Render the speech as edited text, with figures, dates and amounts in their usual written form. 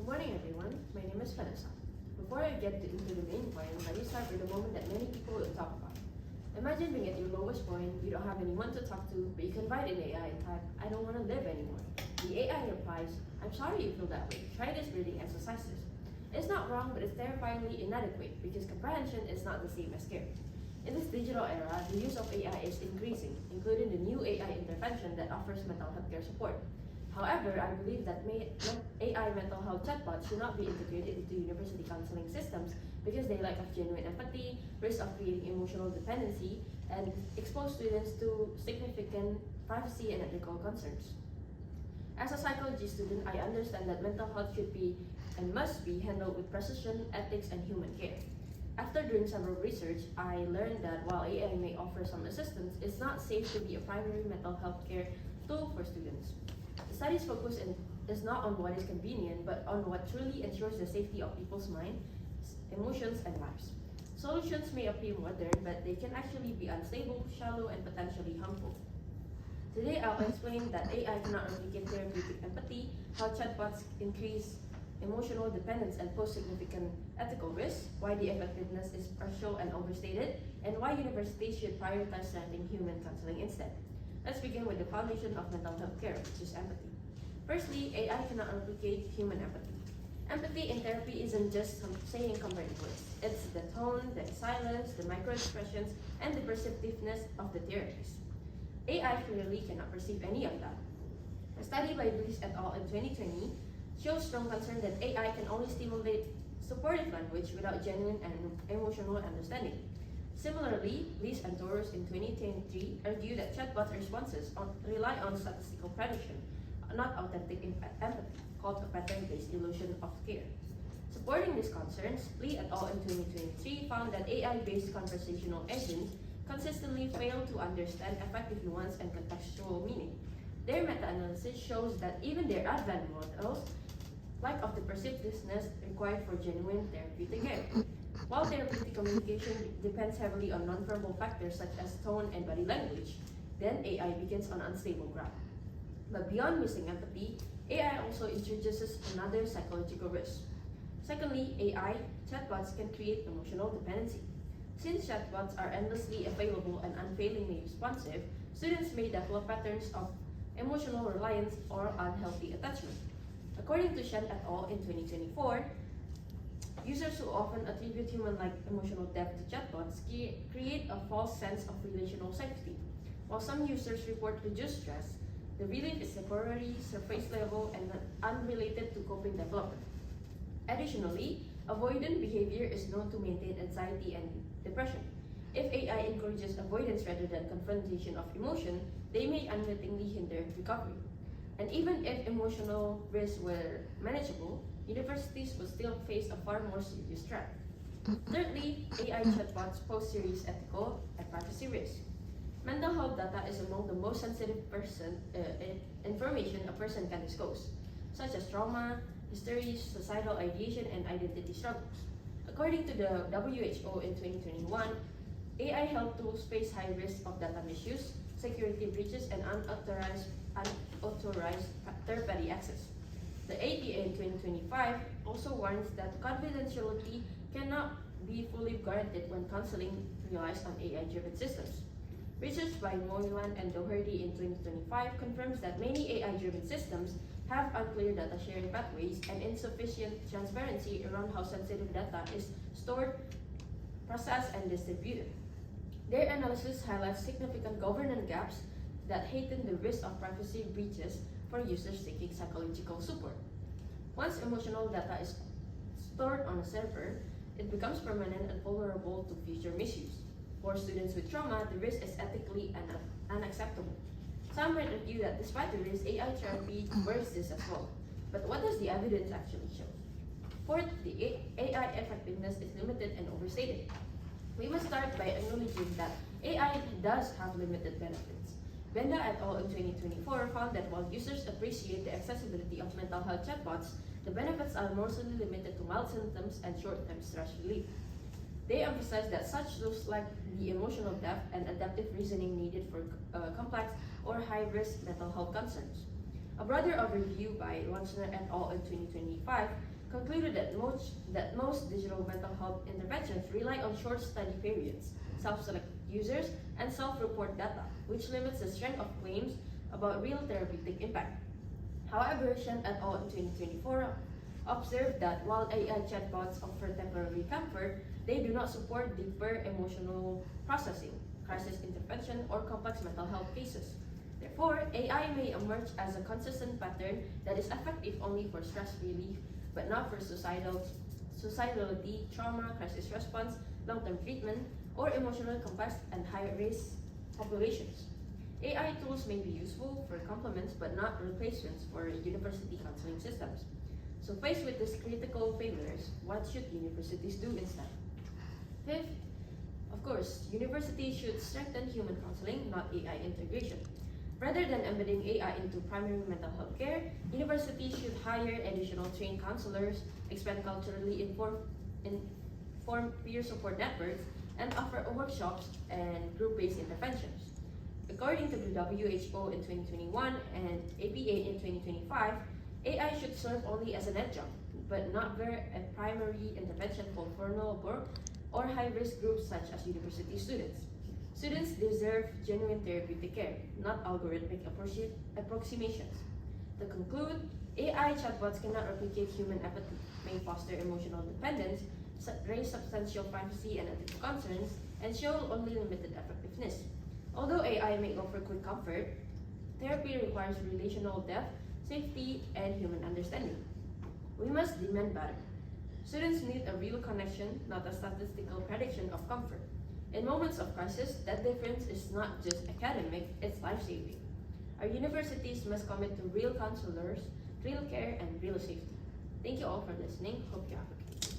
morning, everyone. My name is Vanessa. Before I get into the main point, let me start with a moment that many people will talk about. Imagine being at your lowest point, you don't have anyone to talk to, but you confide in AI and type, I don't want to live anymore. The AI replies, I'm sorry you feel that way. Try this breathing exercises. It's not wrong, but it's terrifyingly inadequate because comprehension is not the same as care. In this digital era, the use of AI is increasing, including the new AI intervention that offers mental health care support. However, I believe that AI mental health chatbots should not be integrated into university counseling systems because they lack of genuine empathy, risk of creating emotional dependency, and expose students to significant privacy and ethical concerns. As a psychology student, I understand that mental health should be and must be handled with precision, ethics, and human care. After doing several research, I learned that while AI may offer some assistance, it's not safe to be a primary mental health care tool for students. The study's focus is not on what is convenient, but on what truly ensures the safety of people's minds, emotions, and lives. Solutions may appear modern, but they can actually be unstable, shallow, and potentially harmful. Today, I'll explain that AI cannot replicate therapeutic empathy, how chatbots increase emotional dependence and pose significant ethical risks, why the effectiveness is partial and overstated, and why universities should prioritize strengthening human counseling instead. Let's begin with the foundation of mental health care, which is empathy. Firstly, AI cannot replicate human empathy. Empathy in therapy isn't just saying comforting words. It's the tone, the silence, the micro-expressions, and the perceptiveness of the therapist. AI clearly cannot perceive any of that. A study by Blease et al. In 2020 shows strong concern that AI can only stimulate supportive language without genuine and emotional understanding. Similarly, Blease and Torous in 2023 argue that chatbot responses rely on statistical prediction, not authentic empathy, called a pattern-based illusion of care. Supporting these concerns, Lee et al. In 2023 found that AI-based conversational agents consistently fail to understand effective nuance and contextual meaning. Their meta-analysis shows that even their advanced models lack of the perceptiveness required for genuine therapeutic care. While therapeutic communication depends heavily on nonverbal factors such as tone and body language, then AI begins on unstable ground. But beyond missing empathy, AI also introduces another psychological risk. Secondly, AI chatbots can create emotional dependency. Since chatbots are endlessly available and unfailingly responsive, students may develop patterns of emotional reliance or unhealthy attachment. According to Shen et al. In 2024, users who often attribute human-like emotional depth to chatbots create a false sense of relational safety. While some users report reduced stress, the relief is temporary, surface level, and unrelated to coping development. Additionally, avoidant behavior is known to maintain anxiety and depression. If AI encourages avoidance rather than confrontation of emotion, they may unwittingly hinder recovery. And even if emotional risks were manageable, universities would still face a far more serious threat. Thirdly, AI chatbots pose serious ethical and privacy risks. Mental health data is among the most sensitive information a person can disclose, such as trauma, histories, societal ideation, and identity struggles. According to the WHO in 2021, AI health tools face high risk of data misuse, security breaches, and unauthorized third-party access. The APA in 2025 also warns that confidentiality cannot be fully guaranteed when counseling relies on AI-driven systems. Research by Moylan and Doherty in 2025 confirms that many AI-driven systems have unclear data sharing pathways and insufficient transparency around how sensitive data is stored, processed, and distributed. Their analysis highlights significant governance gaps that heighten the risk of privacy breaches for users seeking psychological support. Once emotional data is stored on a server, it becomes permanent and vulnerable to future misuse. For students with trauma, the risk is ethically unacceptable. Some might argue that despite the risk, AI therapy works this as well. But what does the evidence actually show? Fourth, the AI effectiveness is limited and overstated. We must start by acknowledging that AI does have limited benefits. Benda et al. In 2024 found that while users appreciate the accessibility of mental health chatbots, the benefits are mostly limited to mild symptoms and short-term stress relief. They emphasize that such tools lack the emotional depth and adaptive reasoning needed for complex or high-risk mental health concerns. A broader overview by Launchner et al. In 2025 concluded that most digital mental health interventions rely on short study periods, self-select users, and self-report data, which limits the strength of claims about real therapeutic impact. However, Shen et al. In 2024 observed that while AI chatbots offer temporary comfort, they do not support deeper emotional processing, crisis intervention, or complex mental health cases. Therefore, AI may emerge as a consistent pattern that is effective only for stress relief, but not for societality, trauma, crisis response, long-term treatment, or emotionally complex and high-risk populations. AI tools may be useful for complements but not replacements for university counseling systems. So faced with these critical failures, what should universities do instead? Fifth, of course, universities should strengthen human counseling, not AI integration. Rather than embedding AI into primary mental health care, universities should hire additional trained counselors, expand culturally informed peer support networks, and offer workshops and group-based interventions. According to the WHO in 2021 and APA in 2025, AI should serve only as an adjunct, but not be a primary intervention for vulnerable or high-risk groups such as university students. Students deserve genuine therapeutic care, not algorithmic approximations. To conclude, AI chatbots cannot replicate human empathy, may foster emotional dependence, raise substantial privacy and ethical concerns, and show only limited effectiveness. Although AI may offer quick comfort, therapy requires relational depth, safety, and human understanding. We must demand better. Students need a real connection, not a statistical prediction of comfort. In moments of crisis, that difference is not just academic, it's life-saving. Our universities must commit to real counselors, real care, and real safety. Thank you all for listening. Hope you have a good day.